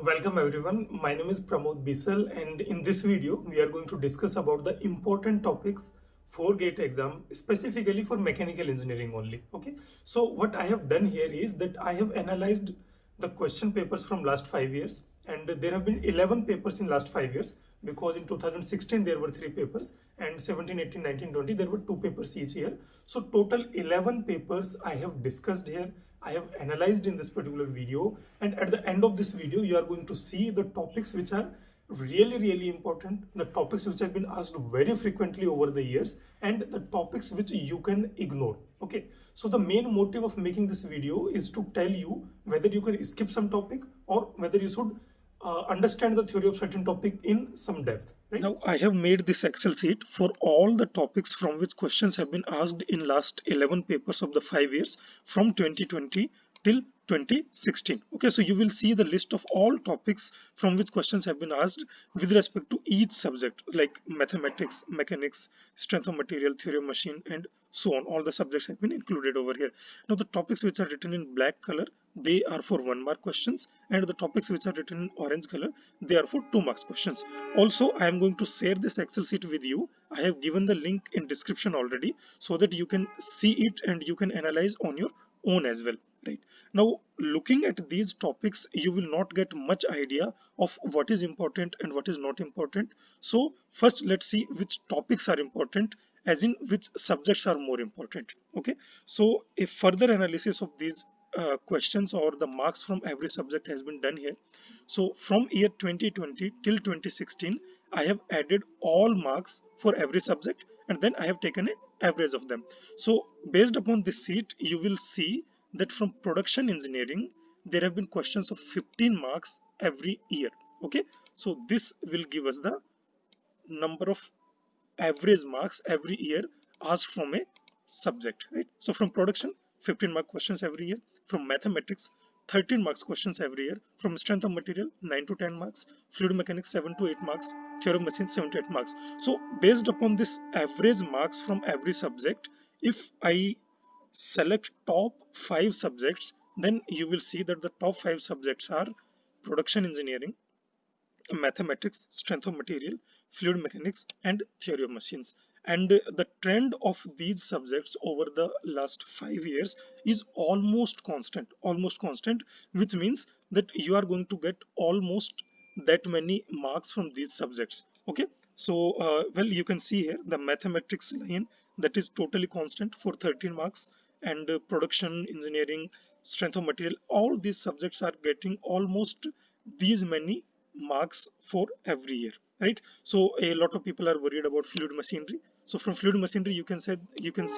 Welcome everyone. My name is Pramod Bisal, and in this video we are going to discuss about the important topics for GATE exam, specifically for mechanical engineering only. Okay, so what I have done here is that I have analyzed the question papers from last 5 years, and there have been 11 papers in last 5 years, because in 2016 there were 3 papers, and 17, 18, 19, 20 there were 2 papers each year. So total 11 papers I have discussed here, I have analyzed in this particular video, and at the end of this video you are going to see the topics which are really important, the topics which have been asked very frequently over the years, and the topics which you can ignore. Okay, so the main motive of making this video is to tell you whether you can skip some topic or whether you should understand the theory of certain topic in some depth. Right? Now I have made this Excel sheet for all the topics from which questions have been asked in last 11 papers of the 5 years from 2020 till 2016. Okay, so you will see the list of all topics from which questions have been asked with respect to each subject, like mathematics, mechanics, strength of material, theory of machine, and so on. All the subjects have been included over here. Now the topics which are written in black color, they are for 1 mark questions, and the topics which are written in orange color, they are for 2 marks questions. Also, I am going to share this Excel sheet with you. I have given the link in description already, so that you can see it and you can analyze on your own as well. Right now, looking at these topics, you will not get much idea of what is important and what is not important. So first let's see which topics are important, as in which subjects are more important. Okay, so a further analysis of these questions or the marks from every subject has been done here. So from year 2020 till 2016, I have added all marks for every subject, and then I have taken an average of them. So based upon this sheet, you will see that from production engineering, there have been questions of 15 marks every year. Okay, so this will give us the number of average marks every year asked from a subject, right? So from production, 15-mark questions every year. From mathematics, 13 marks questions every year. From strength of material, 9 to 10 marks. Fluid mechanics, 7 to 8 marks. Theory of machines, 7 to 8 marks. So based upon this average marks from every subject, if I select top 5 subjects, then you will see that the top 5 subjects are production engineering, mathematics, strength of material, fluid mechanics, and theory of machines. And the trend of these subjects over the last 5 years is almost constant, which means that you are going to get almost that many marks from these subjects. Okay, so well, you can see here the mathematics line, that is totally constant for 13 marks, and production engineering, strength of material, all these subjects are getting almost these many marks for every year, right? So a lot of people are worried about fluid machinery. So from fluid machinery, you can see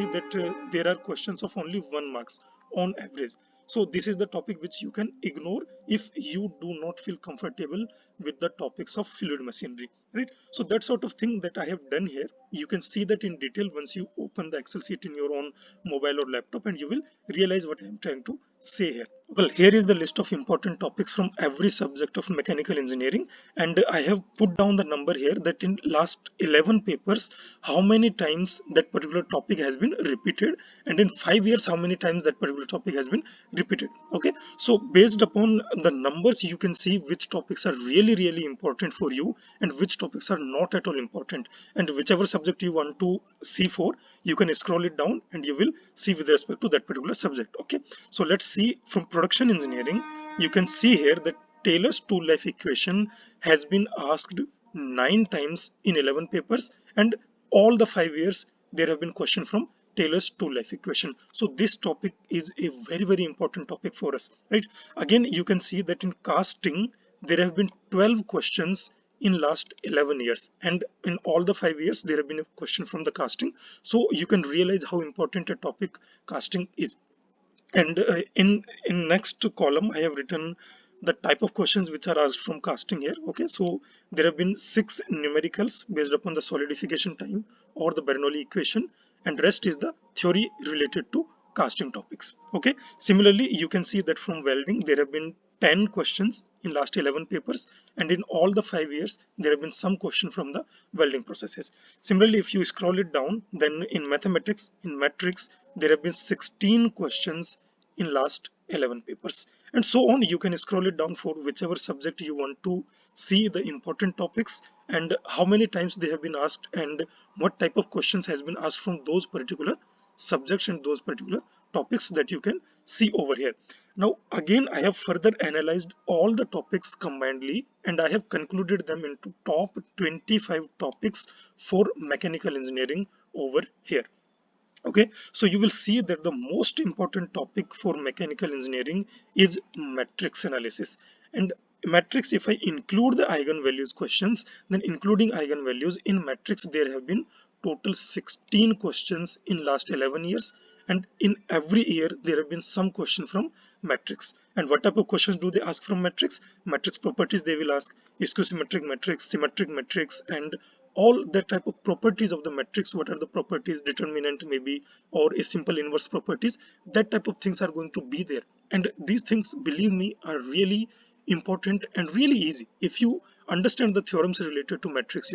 that there are questions of only 1 marks on average. So this is the topic which you can ignore if you do not feel comfortable with the topics of fluid machinery, right? So that sort of thing that I have done here, you can see that in detail once you open the Excel sheet in your own mobile or laptop, and you will realize what I am trying to say here. Well, here is the list of important topics from every subject of mechanical engineering, and I have put down the number here that in last 11 papers, how many times that particular topic has been repeated, and in 5 years, how many times that particular topic has been repeated. Okay, so based upon the numbers, you can see which topics are really important for you and which topics are not at all important, and whichever subject you want to see for, you can scroll it down and you will see with respect to that particular subject. Okay, so let's see from production engineering. You can see here that Taylor's tool life equation has been asked 9 times in 11 papers, and all the 5 years there have been questions from Taylor's tool life equation. So this topic is a very important topic for us, right? Again, you can see that in casting there have been 12 questions in last 11 years, and in all the 5 years there have been a question from the casting. So you can realize how important a topic casting is. And in next column I have written the type of questions which are asked from casting here. Okay, so there have been 6 numericals based upon the solidification time or the Bernoulli equation, and rest is the theory related to casting topics. Okay, similarly you can see that from welding there have been 10 questions in last 11 papers, and in all the 5 years there have been some question from the welding processes. Similarly, if you scroll it down, then in mathematics, in matrix, there have been 16 questions in last 11 papers, and so on. You can scroll it down for whichever subject you want to see the important topics and how many times they have been asked and what type of questions has been asked from those particular subjects and those particular topics that you can see over here. Now again, I have further analyzed all the topics combinedly and I have concluded them into top 25 topics for mechanical engineering over here. Okay, so you will see that the most important topic for mechanical engineering is matrix analysis. And matrix, if I include the eigenvalues questions, then including eigenvalues in matrix, there have been total 16 questions in last 11 years, and in every year there have been some question from matrix. And what type of questions do they ask from matrix? Matrix properties they will ask, symmetric matrix, symmetric matrix, and all the type of properties of the matrix. What are the properties, determinant maybe, or a simple inverse properties, that type of things are going to be there. And these things, believe me, are really important and really easy. If you understand the theorems related to matrix,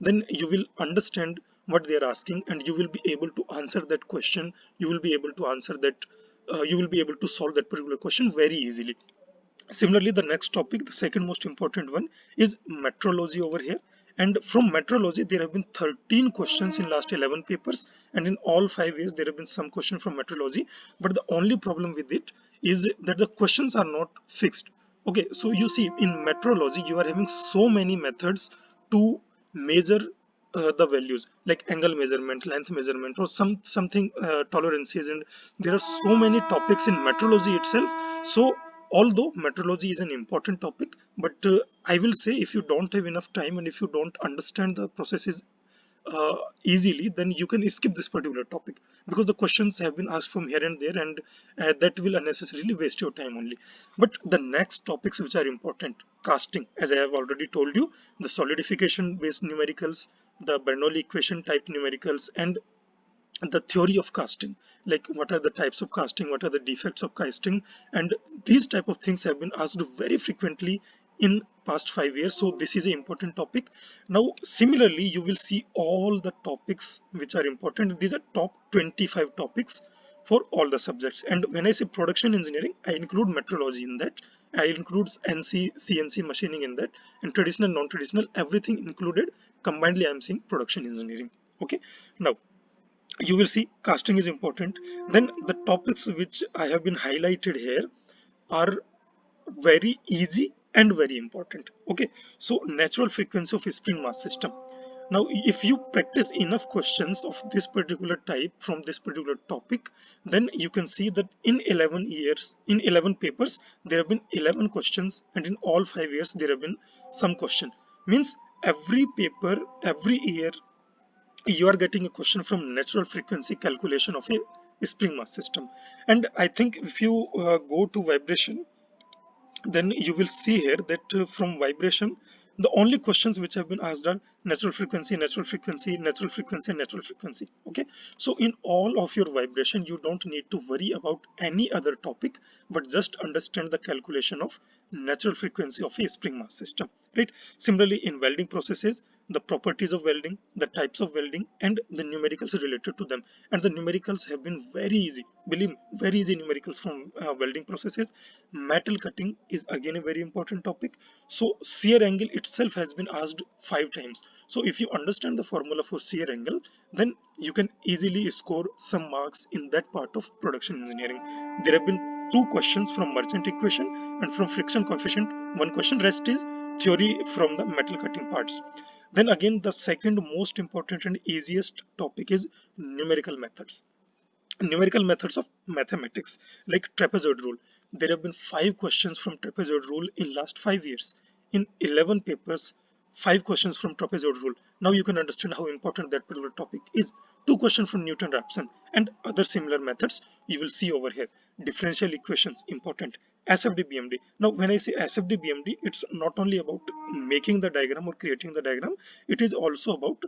then you will understand what they are asking and you will be able to answer that question. You will be able to answer that, you will be able to solve that particular question very easily. Similarly, the next topic, the second most important one, is metrology over here. And from metrology, there have been 13 questions in last 11 papers, and in all 5 years there have been some question from metrology. But the only problem with it is that the questions are not fixed. Okay, so you see, in metrology you are having so many methods to measure the values, like angle measurement, length measurement, or something tolerances, and there are so many topics in metrology itself. So although metrology is an important topic, but I will say, if you don't have enough time and if you don't understand the processes easily, then you can skip this particular topic, because the questions have been asked from here and there, and that will unnecessarily waste your time only. But the next topics which are important: casting, as I have already told you, the solidification based numericals, the Bernoulli equation type numericals, and the theory of casting, like what are the types of casting, what are the defects of casting, and these type of things have been asked very frequently in past 5 years. So this is an important topic. Now similarly, you will see all the topics which are important. These are top 25 topics for all the subjects. And when I say production engineering, I include metrology in that, I includes CNC machining in that, and traditional, non-traditional, everything included. Combinedly, I am saying production engineering. Okay, now you will see casting is important. Then the topics which I have been highlighted here are very easy and very important. Okay, so natural frequency of spring mass system. Now if you practice enough questions of this particular type from this particular topic, then you can see that in 11 years, in 11 papers, there have been 11 questions, and in all 5 years there have been some question. Means every paper, every year, you are getting a question from natural frequency calculation of a spring mass system. And I think if you go to vibration, then you will see here that from vibration, the only questions which have been asked are natural frequency, natural frequency, natural frequency, and natural frequency. Okay, so in all of your vibration, you don't need to worry about any other topic, but just understand the calculation of natural frequency of a spring mass system, right? Similarly, in welding processes, the properties of welding, the types of welding, and the numericals related to them. And the numericals have been very easy, believe me, very easy numericals from welding processes. Metal cutting is again a very important topic. So shear angle itself has been asked 5 times. So if you understand the formula for shear angle, then you can easily score some marks in that part of production engineering. There have been 2 questions from Merchant equation and from friction coefficient, 1 question, rest is theory from the metal cutting parts. Then again, the second most important and easiest topic is numerical methods. Numerical methods of mathematics, like trapezoid rule. There have been 5 questions from trapezoid rule in last 5 years. In 11 papers, 5 questions from trapezoid rule. Now you can understand how important that particular topic is. 2 questions from Newton-Raphson and other similar methods you will see over here. Differential equations, important. SFD BMD. Now when I say SFD BMD, it's not only about making the diagram or creating the diagram, it is also about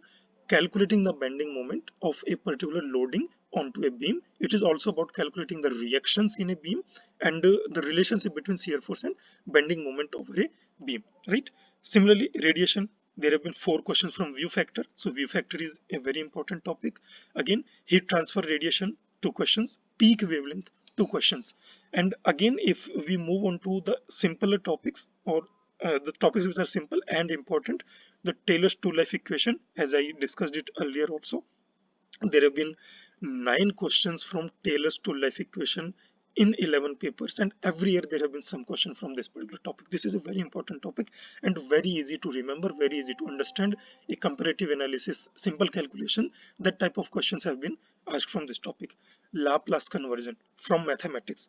calculating the bending moment of a particular loading onto a beam. It is also about calculating the reactions in a beam and the relationship between shear force and bending moment over a beam, right? Similarly, radiation, there have been 4 questions from view factor. So view factor is a very important topic. Again, heat transfer radiation, 2 questions. Peak wavelength, 2 questions. And again, if we move on to the simpler topics, or the topics which are simple and important, the Taylor's two-life equation, as I discussed it earlier also, there have been 9 questions from Taylor's two-life equation in 11 papers, and every year there have been some question from this particular topic. This is a very important topic and very easy to remember, very easy to understand. A comparative analysis, simple calculation, that type of questions have been asked from this topic. Laplace conversion from mathematics.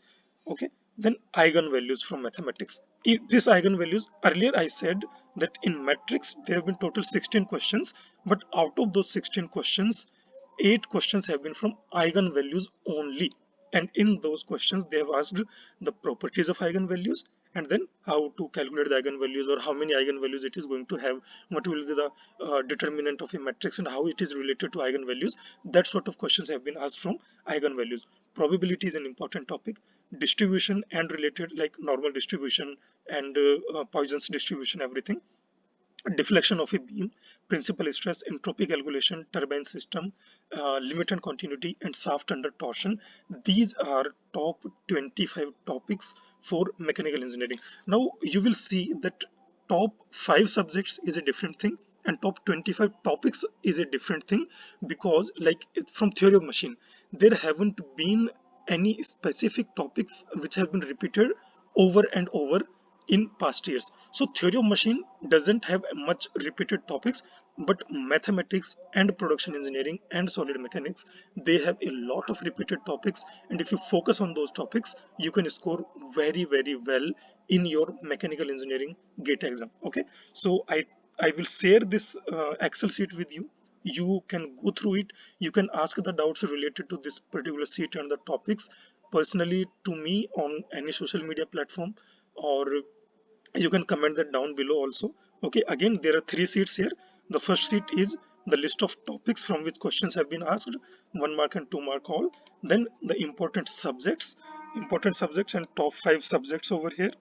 Okay, then eigenvalues from mathematics. These eigenvalues, earlier I said that in matrix there have been total 16 questions, but out of those 16 questions, 8 questions have been from eigenvalues only, and in those questions they have asked the properties of eigenvalues, and then how to calculate the eigenvalues, or how many eigenvalues it is going to have, what will be the determinant of a matrix, and how it is related to eigenvalues. That sort of questions have been asked from eigenvalues. Probability is an important topic. Distribution and related, like normal distribution and Poisson's distribution, everything. Deflection of a beam, principal stress, entropy calculation, turbine system, limit and continuity, and shaft under torsion. These are top 25 topics for mechanical engineering. Now you will see that top 5 subjects is a different thing, and top 25 topics is a different thing, because like from theory of machine, there haven't been any specific topic which have been repeated over and over in past years. So theory of machine doesn't have much repeated topics, but mathematics and production engineering and solid mechanics, they have a lot of repeated topics, and if you focus on those topics, you can score very well in your mechanical engineering gate exam. Okay, so I will share this Excel sheet with you. You can go through it, you can ask the doubts related to this particular sheet and the topics personally to me on any social media platform, or you can comment that down below also. Okay, again there are 3 sheets here. The first sheet is the list of topics from which questions have been asked, 1 mark and 2 mark all. Then the important subjects and top 5 subjects over here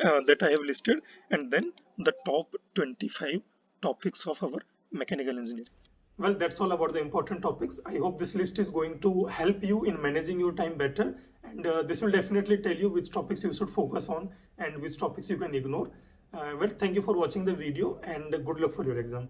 that I have listed, and then the top 25 topics of our mechanical engineering. Well, that's all about the important topics. I hope this list is going to help you in managing your time better, and this will definitely tell you which topics you should focus on and which topics you can ignore. Well, thank you for watching the video, and good luck for your exam.